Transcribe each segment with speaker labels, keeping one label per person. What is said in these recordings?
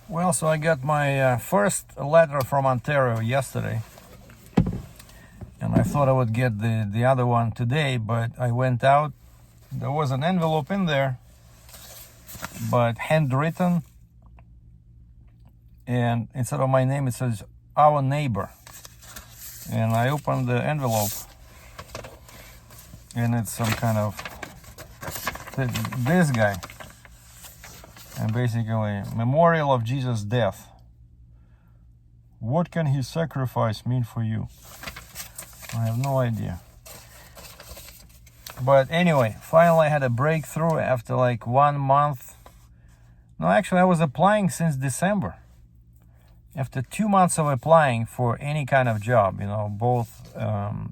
Speaker 1: Well, so I got my first letter from Ontario yesterday, and I thought I would get the other one today, but I went out. There was an envelope in there, but handwritten, and instead of my name, it says "Our Neighbor." And I opened the envelope, and it's some kind of this guy, and basically memorial of Jesus' death. What can his sacrifice mean for you? I have no idea. But anyway, finally I had a breakthrough after like 1 month. No, actually I was applying since December. After 2 months of applying for any kind of job, both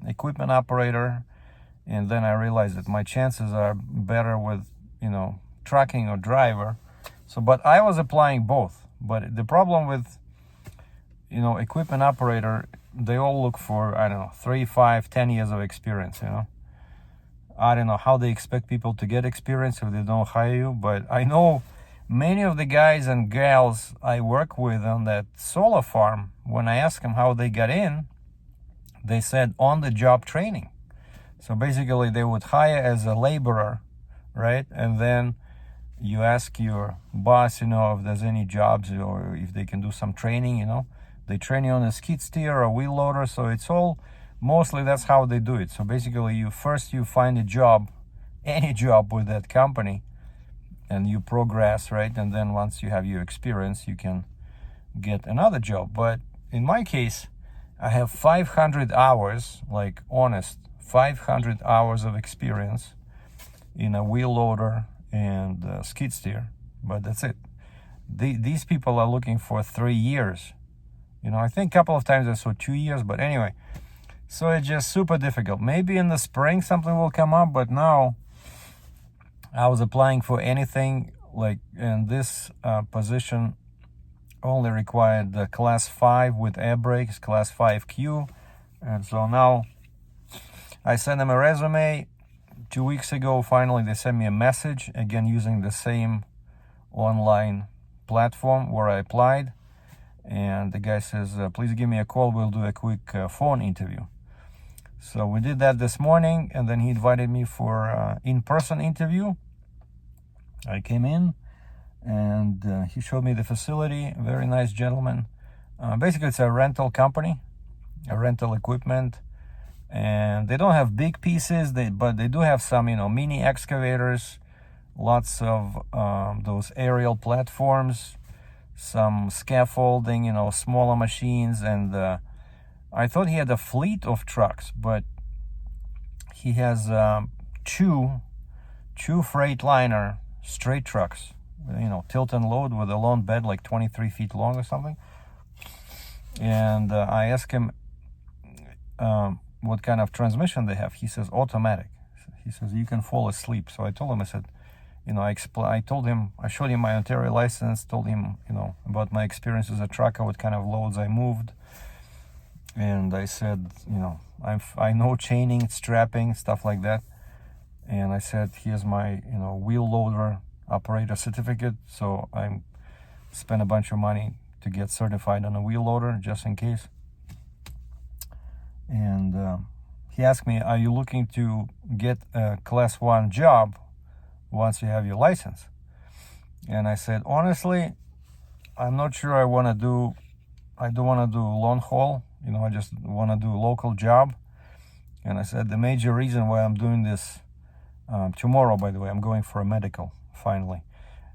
Speaker 1: equipment operator, and then I realized that my chances are better with, trucking or driver. So, but I was applying both. But the problem with, equipment operator, they all look for, 3, 5, 10 years of experience, I don't know how they expect people to get experience if they don't hire you, but I know many of the guys and gals I work with on that solar farm, when I asked them how they got in, they said on-the-job training. So basically they would hire as a laborer, right? And then you ask your boss, if there's any jobs or if they can do some training, They train you on a skid steer or wheel loader, so it's all, mostly that's how they do it. So basically you find a job, any job with that company, and you progress, right? And then once you have your experience, you can get another job. But in my case, I have 500 hours, like honest, 500 hours of experience in a wheel loader and skid steer, but that's it. These people are looking for 3 years. I think a couple of times I saw 2 years, but anyway, so it's just super difficult. Maybe in the spring something will come up, but now I was applying for anything, like in this position only required the class 5 with air brakes, class 5Q. And so now I sent them a resume. 2 weeks ago, finally they sent me a message, again using the same online platform where I applied. And the guy says, please give me a call, we'll do a quick phone interview. So we did that this morning, and then he invited me for in-person interview. I came in, and he showed me the facility. Very nice gentleman. Basically, it's a rental company, a rental equipment, and they don't have big pieces, but they do have some, mini excavators, lots of those aerial platforms, some scaffolding, smaller machines, and I thought he had a fleet of trucks, but he has two Freightliner straight trucks, tilt and load with a long bed like 23 feet long or something. And I asked him what kind of transmission they have. He says automatic. He says you can fall asleep. So I told him, I said, I told him, I showed him my Ontario license, told him, about my experience as a trucker, what kind of loads I moved. And I said, I know chaining, strapping, stuff like that. And I said, here's my, wheel loader operator certificate. So I spent a bunch of money to get certified on a wheel loader, just in case. And he asked me, are you looking to get a class 1 job once you have your license? And I said, honestly, I'm not sure I don't want to do long haul. I just want to do a local job. And I said, the major reason why I'm doing this, tomorrow, by the way, I'm going for a medical, finally.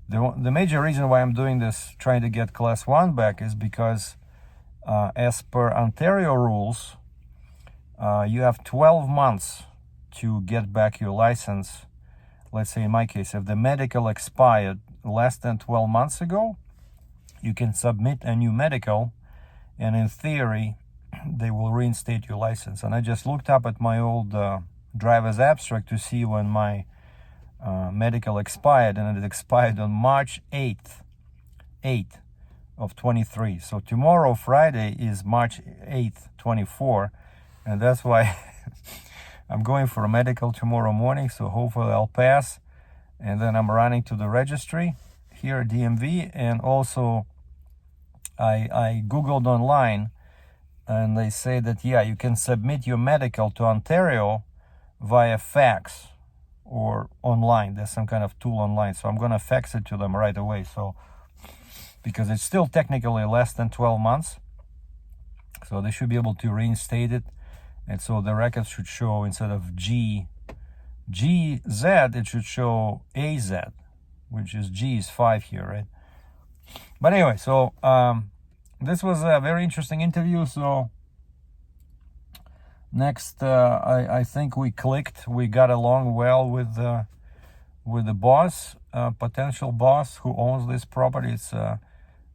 Speaker 1: The major reason why I'm doing this, trying to get class 1 back, is because as per Ontario rules, you have 12 months to get back your license. Let's say in my case, if the medical expired less than 12 months ago, you can submit a new medical, and in theory, they will reinstate your license. And I just looked up at my old driver's abstract to see when my medical expired, and it expired on March 8th of 23. So tomorrow, Friday, is March 8th, 24, and that's why I'm going for a medical tomorrow morning, so hopefully I'll pass. And then I'm running to the registry here at DMV, and also I googled online, and they say that yeah, you can submit your medical to Ontario via fax or online. There's some kind of tool online, so I'm gonna fax it to them right away. So because it's still technically less than 12 months, so they should be able to reinstate it. And so the records should show, instead of GZ, it should show AZ, which is G is 5 here, right? But anyway, so this was a very interesting interview. So next, I think we clicked. We got along well with the boss, potential boss who owns this property. It's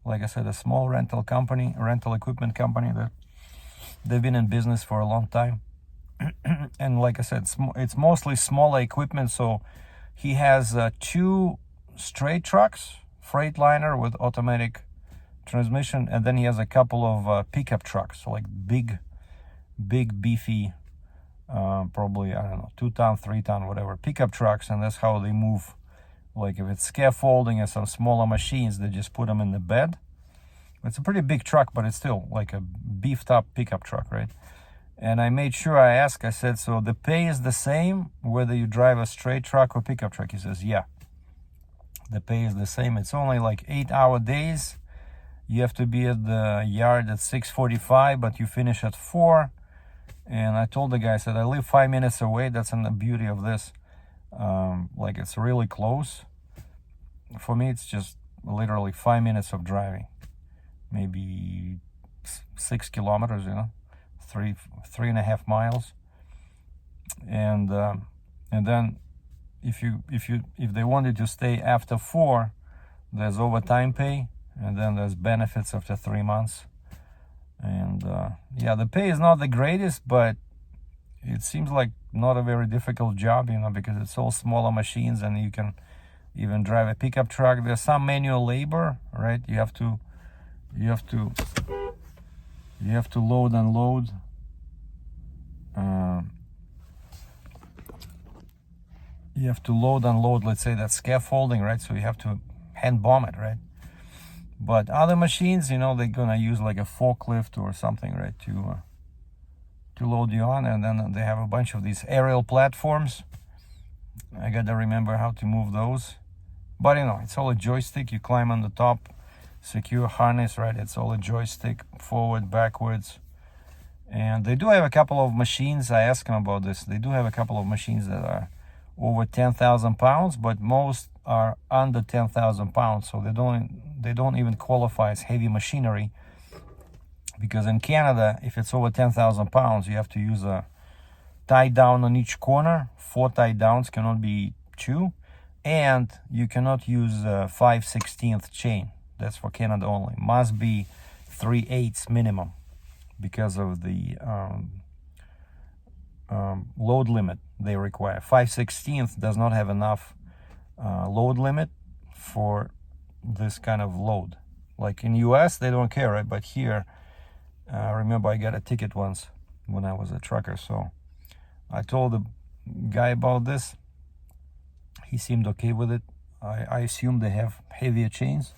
Speaker 1: like I said, a small rental equipment company that they've been in business for a long time. And like I said, it's mostly smaller equipment. So he has 2 straight trucks, Freightliner with automatic transmission, and then he has a couple of pickup trucks, so like big beefy, probably, I don't know, 2-ton, 3-ton, whatever, pickup trucks. And that's how they move. Like if it's scaffolding and some smaller machines, they just put them in the bed. It's a pretty big truck, but it's still like a beefed up pickup truck, right? And I made sure I asked, I said, so the pay is the same whether you drive a straight truck or pickup truck? He says, yeah, the pay is the same. It's only like 8-hour days. You have to be at the yard at 6:45, but you finish at 4. And I told the guy, I said, I live 5 minutes away. That's the beauty of this. Like it's really close. For me, it's just literally 5 minutes of driving, maybe 6 kilometers, 3.5 miles. And then if they wanted to stay after 4, there's overtime pay, and then there's benefits after 3 months. And yeah, the pay is not the greatest, but it seems like not a very difficult job, because it's all smaller machines, and you can even drive a pickup truck. There's some manual labor, right? You have to load and load. You have to load and load, let's say, that scaffolding, right? So you have to hand bomb it, right? But other machines, they're gonna use like a forklift or something, right, to load you on. And then they have a bunch of these aerial platforms. I gotta remember how to move those. But it's all a joystick. You climb on the top, secure harness, right? It's all a joystick, forward, backwards. And they do have a couple of machines. I asked them about this. They do have a couple of machines that are over 10,000 pounds, but most are under 10,000 pounds. So they don't even qualify as heavy machinery, because in Canada, if it's over 10,000 pounds, you have to use a tie down on each corner. 4 tie downs, cannot be 2. And you cannot use 5/16 chain. That's for Canada only. Must be 3/8 minimum, because of the load limit they require. 5/16 does not have enough load limit for this kind of load. Like in US, they don't care, right? But here, remember, I got a ticket once when I was a trucker. So I told the guy about this. He seemed okay with it. I assume they have heavier chains.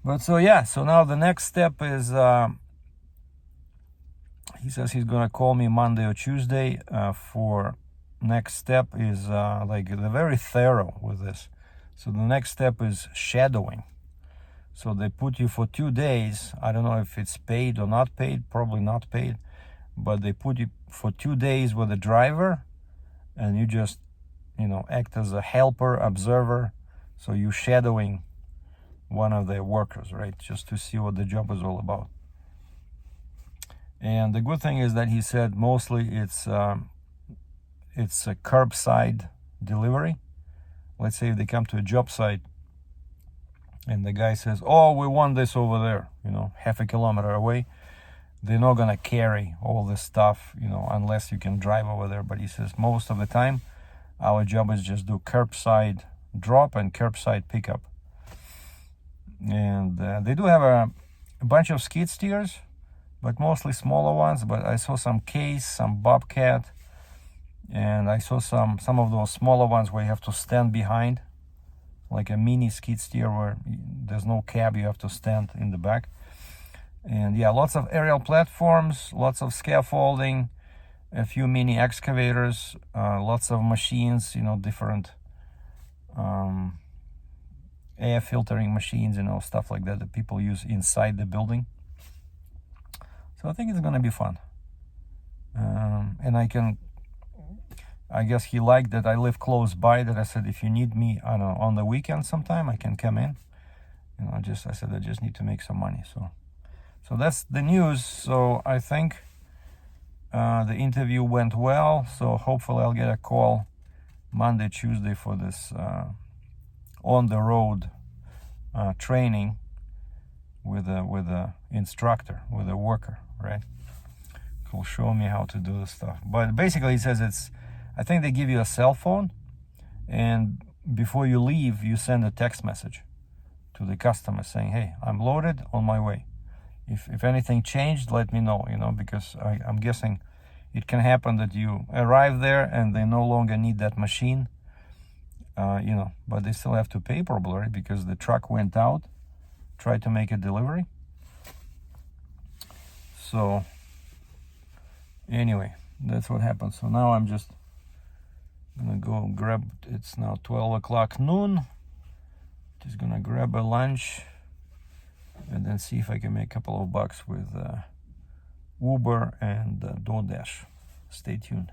Speaker 1: But so yeah, so now the next step is, he says he's gonna call me Monday or Tuesday for next step is like they're very thorough with this. So the next step is shadowing. So they put you for 2 days. I don't know if it's paid or not paid, probably not paid, but they put you for 2 days with a driver, and you just act as a helper, observer. So you're shadowing one of their workers, right? Just to see what the job is all about. And the good thing is that he said mostly it's a curbside delivery. Let's say if they come to a job site and the guy says, oh, we want this over there, half a kilometer away. They're not gonna carry all this stuff, unless you can drive over there. But he says most of the time, our job is just do curbside drop and curbside pickup. And they do have a bunch of skid steers, but mostly smaller ones. But I saw some Case, some Bobcat, and I saw some of those smaller ones where you have to stand behind, like a mini skid steer where there's no cab, you have to stand in the back. And yeah, lots of aerial platforms, lots of scaffolding, a few mini excavators, lots of machines, different air filtering machines, stuff like that people use inside the building. So I think it's gonna be fun. And I guess he liked that I live close by, that I said, if you need me, I don't know, on the weekend sometime, I can come in. I said, I just need to make some money. So that's the news. So I think the interview went well. So hopefully I'll get a call Monday, Tuesday for this on the road training with a instructor, with a worker, right? Who'll show me how to do this stuff. But basically, he says I think they give you a cell phone, and before you leave, you send a text message to the customer saying, hey, I'm loaded, on my way. If anything changed, let me know, because I'm guessing it can happen that you arrive there and they no longer need that machine, but they still have to pay probably because the truck went out, tried to make a delivery. So anyway, that's what happened. So now I'm just gonna go grab, it's now 12 o'clock noon. Just gonna grab a lunch and then see if I can make a couple of bucks with Uber and DoorDash. Stay tuned.